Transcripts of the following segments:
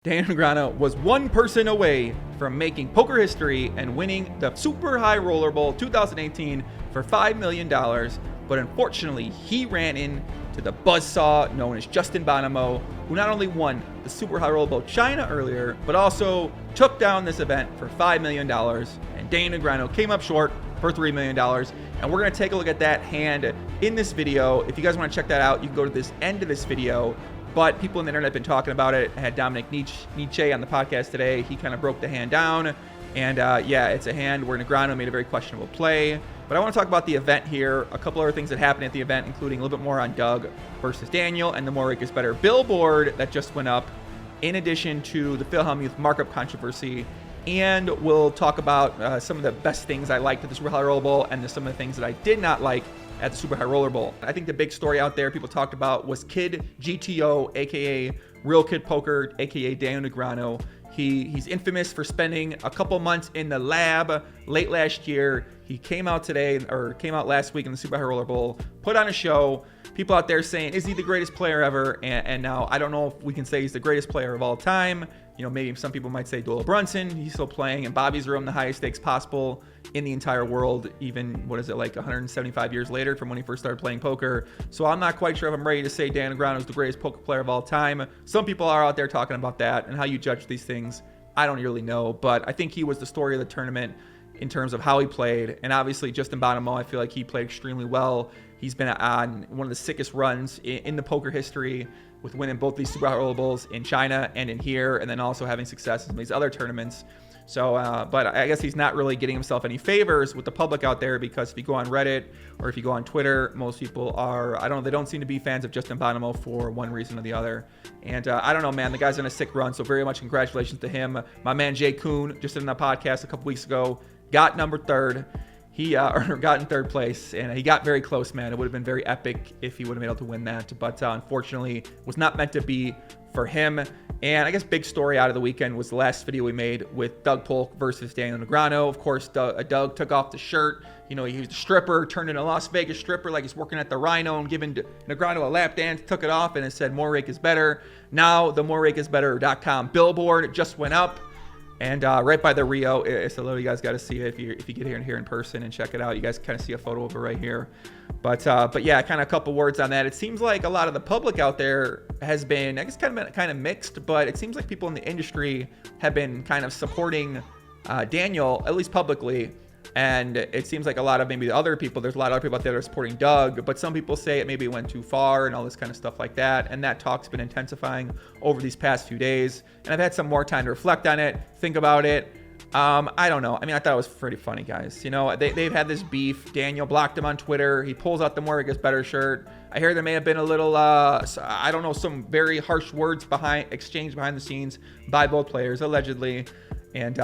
Daniel Negreanu was one person away from making poker history and winning the Super High Roller Bowl 2018 for $5 million, but unfortunately he ran into the buzzsaw known as Justin Bonomo, who not only won the Super High Roller Bowl China earlier, but also took down this event for $5 million, and Daniel Negreanu came up short for $3 million, and we're going to take a look at that hand in this video. If you guys want to check that out, you can go to this end of this video. But people on the internet have been talking about it. I had Dominik Nitsche on the podcast today. He kind of broke the hand down. And yeah, it's a hand where Negreanu made a very questionable play. But I want to talk about the event here. A couple other things that happened at the event, including a little bit more on Doug versus Daniel and the more Rake is better Billboard that just went up, in addition to the Phil Hellmuth markup controversy. And we'll talk about some of the best things I liked at the Super High Roller Bowl and some of the things that I did not like at the Super High Roller Bowl. I think the big story out there people talked about was Kid GTO, aka Real Kid Poker, aka Daniel Negreanu. He's infamous for spending a couple months in the lab late last year. He came out last week in the Super High Roller Bowl, put on a show. People out there saying, is he the greatest player ever? And now I don't know if we can say he's the greatest player of all time. You know, maybe some people might say Dola Brunson. He's still playing in Bobby's room, the highest stakes possible in the entire world, even, 175 years later from when he first started playing poker. So I'm not quite sure if I'm ready to say Dan Negreanu is the greatest poker player of all time. Some people are out there talking about that, and how you judge these things, I don't really know. But I think he was the story of the tournament in terms of how he played. And obviously Justin Bonomo, I feel like he played extremely well. He's been on one of the sickest runs in the poker history, with winning both these Super High Roller Bowls in China and in here, and then also having success in these other tournaments. So, but I guess he's not really getting himself any favors with the public out there, because if you go on Reddit or if you go on Twitter, most people are, they don't seem to be fans of Justin Bonomo for one reason or the other. And I don't know, man, the guy's on a sick run, so very much congratulations to him. My man Jay Kuhn, just in the podcast a couple weeks ago, got number third. He got in third place, and he got very close, man. It would have been very epic if he would have been able to win that, but unfortunately was not meant to be for him. And I guess big story out of the weekend was the last video we made with Doug Polk versus Daniel Negreanu. Of course, Doug took off the shirt. You know, he was a stripper, turned into a Las Vegas stripper like he's working at the Rhino, and giving Negreanu a lap dance, took it off, and it said, "More Rake is better." Now, the morerakeisbetter.com Billboard just went up. And right by the Rio, it's a little, you guys got to see it if you get here in person and check it out. You guys kind of see a photo of it right here. But yeah, kind of a couple words on that. It seems like a lot of the public out there has been, I guess, kind of mixed, but it seems like people in the industry have been kind of supporting Daniel, at least publicly. And it seems like a lot of maybe the other people, there's a lot of other people out there that are supporting Doug, but some people say it maybe went too far and all this kind of stuff like that. And that talk's been intensifying over these past few days. And I've had some more time to reflect on it, think about it. I don't know. I mean, I thought it was pretty funny, guys. You know, they've had this beef. Daniel blocked him on Twitter. He pulls out the More Rake is better shirt. I hear there may have been a little, I don't know, some very harsh words exchanged behind the scenes by both players, allegedly. And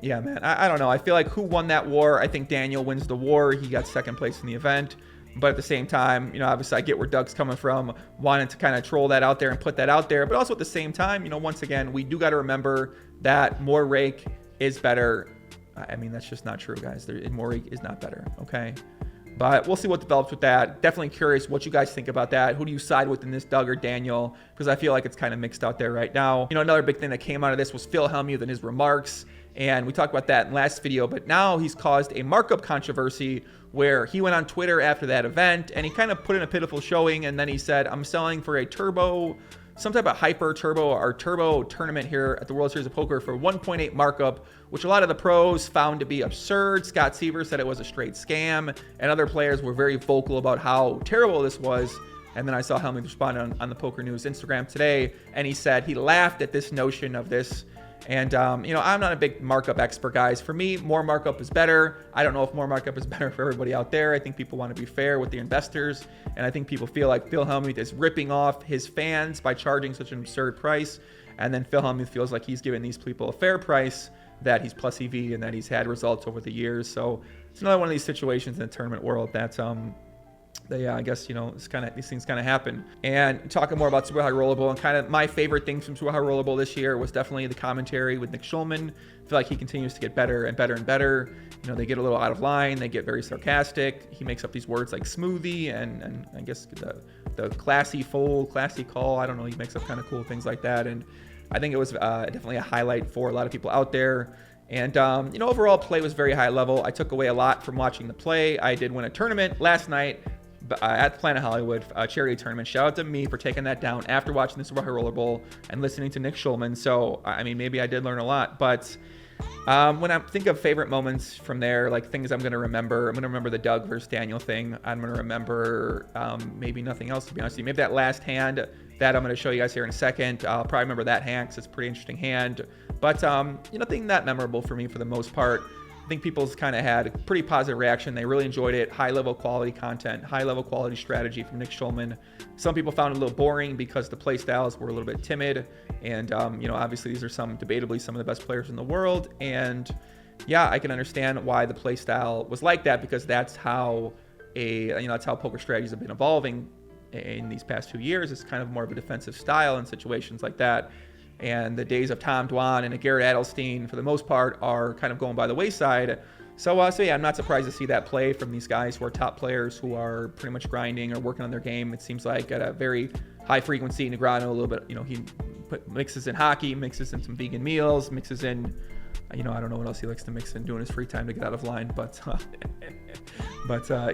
yeah, man, I don't know. I feel like who won that war? I think Daniel wins the war. He got second place in the event. But at the same time, you know, obviously I get where Doug's coming from, wanting to kind of troll that out there and put that out there. But also at the same time, you know, once again, we do got to remember that More Rake is better. I mean, that's just not true, guys. More Rake is not better, okay? But we'll see what develops with that. Definitely curious what you guys think about that. Who do you side with in this, Doug or Daniel? Because I feel like it's kind of mixed out there right now. You know, another big thing that came out of this was Phil Hellmuth and his remarks. And we talked about that in last video. But now he's caused a markup controversy where he went on Twitter after that event and he kind of put in a pitiful showing. And then he said, I'm selling for a turbo, some type of hyper turbo or turbo tournament here at the World Series of Poker for 1.8 markup, which a lot of the pros found to be absurd. Scott Seaver said it was a straight scam, and other players were very vocal about how terrible this was. And then I saw Hellmuth respond on the Poker News Instagram today, and he said he laughed at this notion of this. And, you know, I'm not a big markup expert, guys. For me, more markup is better. I don't know if more markup is better for everybody out there. I think people want to be fair with the investors. And I think people feel like Phil Hellmuth is ripping off his fans by charging such an absurd price. And then Phil Hellmuth feels like he's giving these people a fair price, that he's plus EV and that he's had results over the years. So it's another one of these situations in the tournament world that's, yeah, I guess, you know, these things kind of happen. And talking more about Super High Roller Bowl, and kind of my favorite things from Super High Roller Bowl this year was definitely the commentary with Nick Schulman. I feel like he continues to get better and better and better. You know, they get a little out of line. They get very sarcastic. He makes up these words like smoothie and I guess the classy fold, classy call. I don't know. He makes up kind of cool things like that. And I think it was definitely a highlight for a lot of people out there. And, you know, overall play was very high level. I took away a lot from watching the play. I did win a tournament last night at the Planet Hollywood charity tournament. Shout out to me for taking that down after watching the Super High Roller Bowl and listening to Nick Schulman. So, I mean, maybe I did learn a lot. But when I think of favorite moments from there, like things I'm going to remember the Doug versus Daniel thing. I'm going to remember maybe nothing else, to be honest with you. Maybe that last hand that I'm going to show you guys here in a second. I'll probably remember that hand because it's a pretty interesting hand. But, you know, nothing that memorable for me for the most part. I think people's kind of had a pretty positive reaction. They really enjoyed it. High-level quality content, high-level quality strategy from Nick Schulman. Some people found it a little boring because the play styles were a little bit timid. And, you know, obviously these are debatably some of the best players in the world. And, yeah, I can understand why the play style was like that, because that's how that's how poker strategies have been evolving in these past 2 years. It's kind of more of a defensive style in situations like that. And the days of Tom Dwan and Garrett Adelstein, for the most part, are kind of going by the wayside. So yeah, I'm not surprised to see that play from these guys who are top players, who are pretty much grinding or working on their game. It seems like at a very high frequency. Negreanu a little bit, you know, he mixes in hockey, mixes in some vegan meals, mixes in, you know, I don't know what else he likes to mix in doing his free time to get out of line. But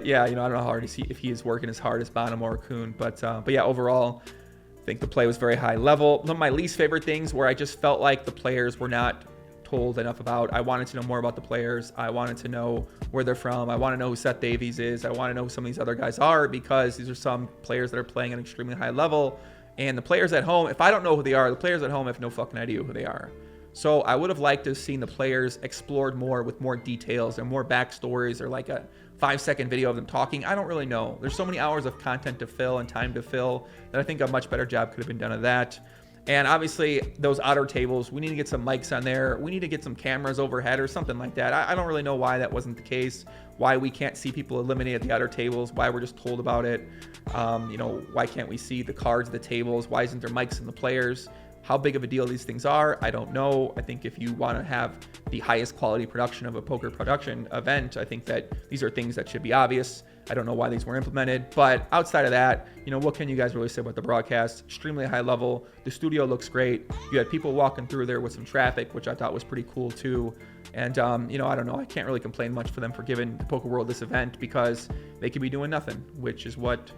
yeah, you know, I don't know how hard if he is working as hard as Bonomo or Kuhn. But yeah, overall, I think the play was very high level. One of my least favorite things where I just felt like the players were not told enough about. I wanted to know more about the players. I wanted to know where they're from. I want to know who Seth Davies is. I want to know who some of these other guys are, because these are some players that are playing at an extremely high level. And the players at home, if I don't know who they are, the players at home have no fucking idea who they are. So I would have liked to have seen the players explored more with more details and more backstories, or like a 5-second video of them talking. I don't really know. There's so many hours of content to fill and time to fill that I think a much better job could have been done of that. And obviously those outer tables, we need to get some mics on there. We need to get some cameras overhead or something like that. I don't really know why that wasn't the case, why we can't see people eliminated at the outer tables, why we're just told about it. You know, why can't we see the cards of the tables? Why isn't there mics in the players? How big of a deal these things are, I don't know. I think if you want to have the highest quality production of a poker production event, I think that these are things that should be obvious. I don't know why these were implemented, but outside of that, you know, what can you guys really say about the broadcast? Extremely high level. The studio looks great. You had people walking through there with some traffic, which I thought was pretty cool too. And, you know, I don't know. I can't really complain much for them for giving the poker world this event, because they could be doing nothing, which is what,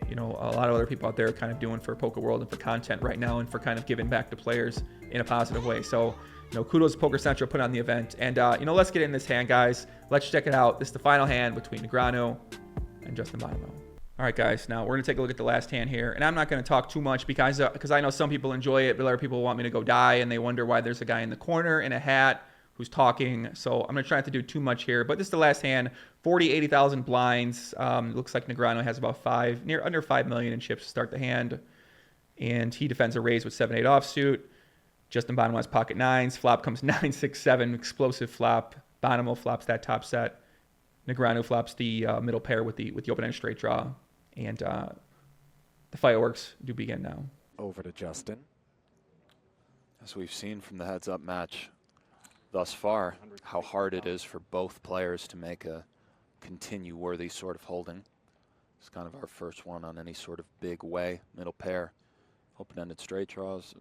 you know, a lot of other people out there are kind of doing for Poker World and for content right now, and for kind of giving back to players in a positive way. So, you know, kudos to Poker Central put on the event. And, you know, let's get in this hand, guys. Let's check it out. This is the final hand between Negreanu and Justin Bonomo. All right, guys, now we're going to take a look at the last hand here. And I'm not going to talk too much because I know some people enjoy it, but other people want me to go die, and they wonder why there's a guy in the corner in a hat who's talking. So I'm going to try not to do too much here. But this is the last hand. 80,000 blinds. Looks like Negreanu has about under 5 million in chips to start the hand. And he defends a raise with 7-8 offsuit. Justin Bonomo has pocket nines. Flop comes 9-6-7. Explosive flop. Bonomo flops that top set. Negreanu flops the middle pair with the open-end straight draw. And the fireworks do begin now. Over to Justin. As we've seen from the heads-up match thus far, how hard it is for both players to make a continue-worthy sort of holding. It's kind of our first one on any sort of big way. Middle pair, open-ended straight draws,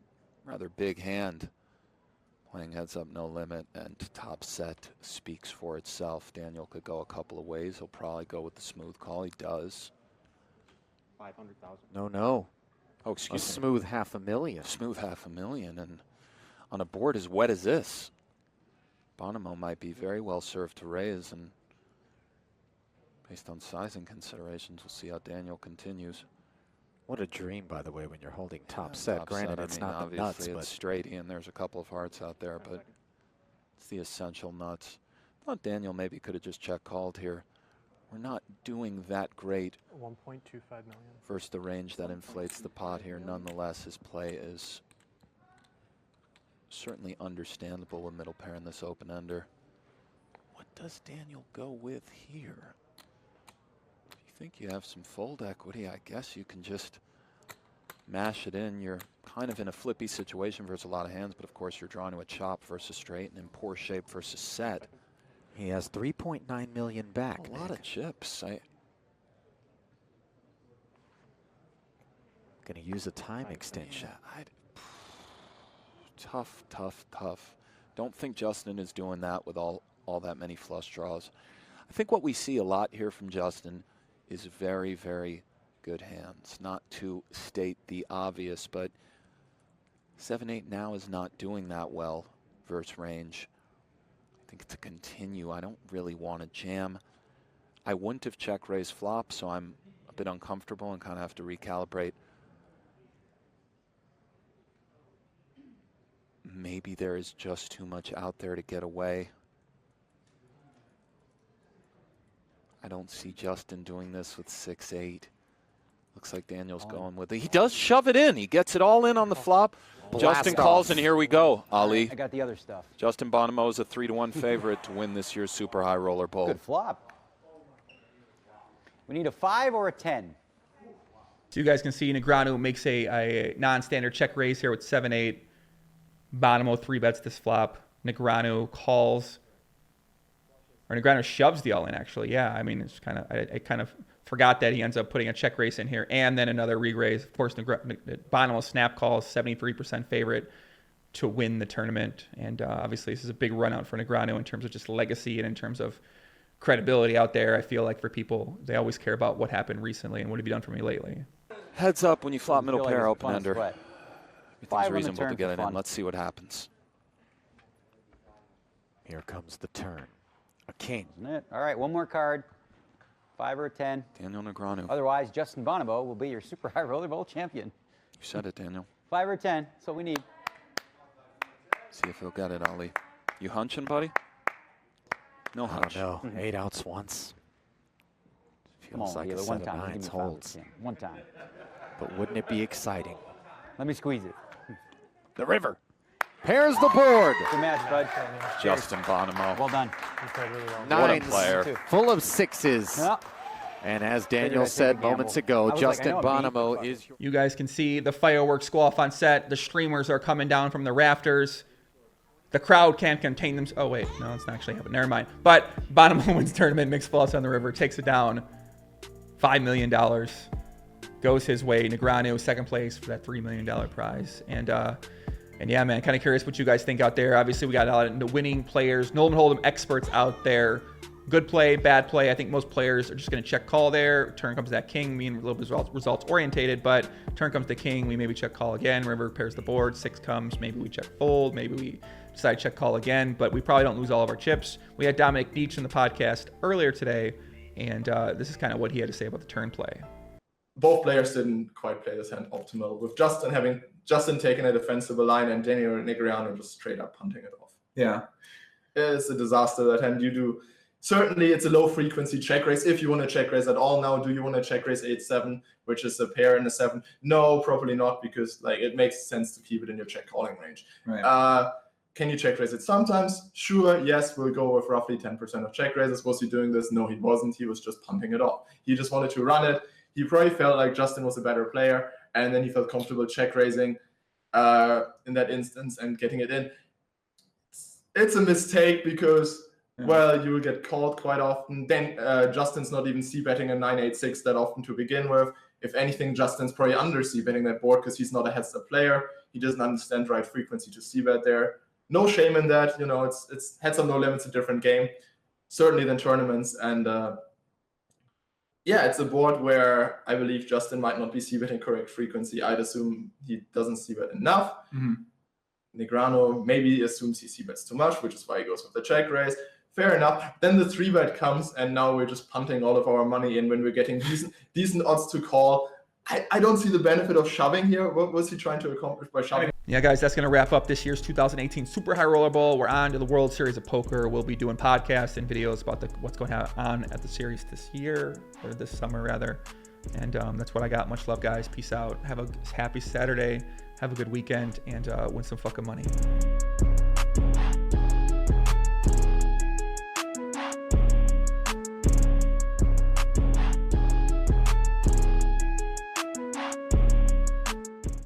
rather big hand. Playing heads-up, no limit, and top set speaks for itself. Daniel could go a couple of ways. He'll probably go with the smooth call. He does. 500,000. No. Oh, excuse me. Smooth $500,000. Smooth $500,000, and on a board as wet as this, Bonomo might be very well served to raise, and based on sizing considerations, we'll see how Daniel continues. What a dream, by the way, when you're holding top set. Granted, it's not the nuts, but but straight in. There's a couple of hearts out there, but it's the essential nuts. I thought Daniel maybe could have just check called here. We're not doing that great. 1.25 million. Versus the range that inflates the pot here. Nonetheless, his play is certainly understandable with middle pair in this open ender. What does Daniel go with here? If you think you have some fold equity, I guess you can just mash it in. You're kind of in a flippy situation versus a lot of hands, but of course you're drawing to a chop versus straight and in poor shape versus set. he has 3.9 million back. A lot of chips. Gonna use a time extension. Tough, tough, tough. Don't think Justin is doing that with all that many flush draws. I think what we see a lot here from Justin is very, very good hands. Not to state the obvious, but 7-8 now is not doing that well versus range. I think to continue, I don't really want to jam. I wouldn't have check raised flop, so I'm a bit uncomfortable and kind of have to recalibrate. Maybe there is just too much out there to get away. I don't see Justin doing this with 6-8. Looks like Daniel's going with it. He does shove it in. He gets it all in on the flop. Justin calls, and here we go, Ali. I got the other stuff. Justin Bonomo is a 3-1 favorite to win this year's Super High Roller Bowl. Good flop. We need a 5 or a 10. So you guys can see Negreanu makes a non-standard check raise here with 7-8. Bonomo 3-bets this flop. Negreanu calls. Or Negreanu shoves the all-in, actually. Yeah, I mean, it's kind of, I kind of forgot that he ends up putting a check raise in here and then another re-raise. Of course, Bonomo snap calls, 73% favorite to win the tournament. And obviously, this is a big run out for Negreanu in terms of just legacy and in terms of credibility out there. I feel like for people, they always care about what happened recently and what have you done for me lately. Heads up when you flop middle pair, open ender. Everything's 5 reasonable to get it in. Let's see what happens. Here comes the turn. A king. Isn't it? All right, one more card. 5 or a 10. Daniel Negreanu. Otherwise, Justin Bonomo will be your Super High Roller Bowl champion. You said it, Daniel. 5 or 10. That's what we need. See if he'll get it, Ali. You hunching, buddy? No hunch. I don't know. 8 outs once. Come Feels on, like a Wheeler, set one of time. Give me 9s 5 or holds. 10. One time. But wouldn't it be exciting? Let me squeeze it. The river. Pairs the board. Good match, bud. Justin Bonomo. Well done. What a Nines player. full of 6s. Yeah. And as Daniel said moments ago, Justin Bonomo is your... You guys can see the fireworks go off on set. The streamers are coming down from the rafters. The crowd can't contain them. Oh, wait. No, it's not actually happening. Never mind. But Bonomo wins tournament, mixed flush on the river, takes it down. $5 million goes his way. Negreanu, second place for that $3 million prize. And yeah, man, kind of curious what you guys think out there. Obviously, we got a lot of the winning players, Nolan Hold'em experts out there. Good play, bad play. I think most players are just going to check call there. Turn comes that king, being a little bit results orientated, but turn comes the king, we maybe check call again. River pairs the board, 6 comes, maybe we check fold, maybe we decide check call again, but we probably don't lose all of our chips. We had Dominik Nitsche in the podcast earlier today, and this is kind of what he had to say about the turn play. Both players didn't quite play this hand optimal, with Justin taking a defensible line and Daniel Negreanu just straight up punting it off. Yeah, it's a disaster that hand. You do. Certainly, it's a low frequency check raise if you want to check raise at all. Now, do you want to check raise 8-7, which is a pair and a 7? No, probably not, because like it makes sense to keep it in your check calling range. Right. Can you check raise it sometimes? Sure, yes, we'll go with roughly 10% of check raises. Was he doing this? No, he wasn't. He was just punting it off. He just wanted to run it. He probably felt like Justin was a better player, and then he felt comfortable check raising in that instance and getting it in. It's a mistake because, well, you will get called quite often. Then Justin's not even c-betting a 9-8-6 that often to begin with. If anything, Justin's probably under c-betting that board because he's not a heads-up player. He doesn't understand the right frequency to c-bet there. No shame in that. You know, it's heads-up, no limits, a different game, certainly than tournaments. And yeah, it's a board where I believe Justin might not be c-betting correct frequency. I'd assume he doesn't c-bet enough. Negreanu maybe assumes he c-bets too much, which is why he goes with the check raise. Fair enough. Then the 3-bet comes, and now we're just punting all of our money in when we're getting decent odds to call. I don't see the benefit of shoving here. What was he trying to accomplish by shoving? Yeah, guys, that's going to wrap up this year's 2018 Super High Roller Bowl. We're on to the World Series of Poker. We'll be doing podcasts and videos about what's going on at the series this year, or this summer, rather. And that's what I got. Much love, guys. Peace out. Have a happy Saturday. Have a good weekend, and win some fucking money.